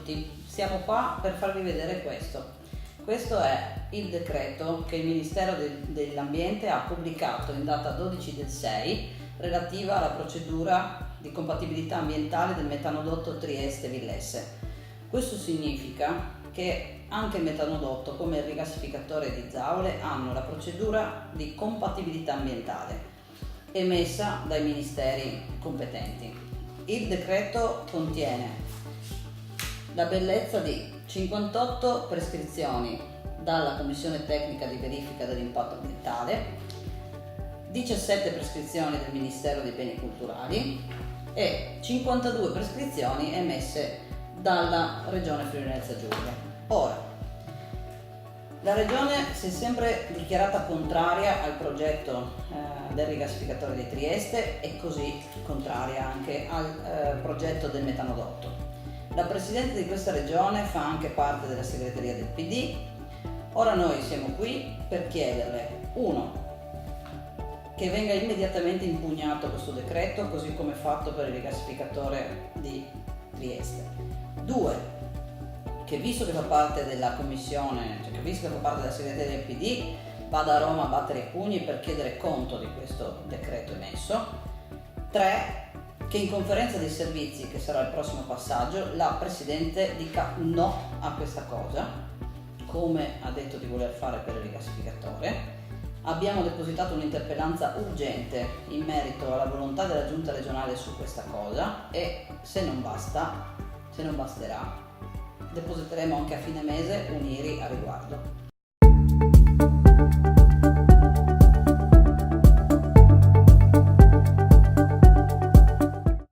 tutti, siamo qua per farvi vedere questo. Questo è il decreto che il Ministero dell'Ambiente ha pubblicato in data 12/6 relativa alla procedura di compatibilità ambientale del metanodotto Trieste-Villesse. Questo significa che anche il metanodotto, come il rigassificatore di Zaole, hanno la procedura di compatibilità ambientale emessa dai ministeri competenti. Il decreto contiene la bellezza di 58 prescrizioni dalla Commissione Tecnica di Verifica dell'Impatto Ambientale, 17 prescrizioni del Ministero dei Beni Culturali e 52 prescrizioni emesse dalla Regione Friuli-Venezia Giulia. Ora, la Regione si è sempre dichiarata contraria al progetto del rigassificatore di Trieste e così contraria anche al progetto del metanodotto. La Presidente di questa Regione fa anche parte della segreteria del PD. Ora noi siamo qui per chiederle, uno, che venga immediatamente impugnato questo decreto, così come fatto per il rigassificatore di Trieste. Due, che visto che fa parte della commissione, cioè che visto che fa parte della segreteria del PD, vada a Roma a battere i pugni per chiedere conto di questo decreto emesso. 3, che in conferenza dei servizi, che sarà il prossimo passaggio, la Presidente dica no a questa cosa, come ha detto di voler fare per il rigassificatore. Abbiamo depositato un'interpellanza urgente in merito alla volontà della Giunta regionale su questa cosa e se non basterà, depositeremo anche a fine mese un IRI a riguardo.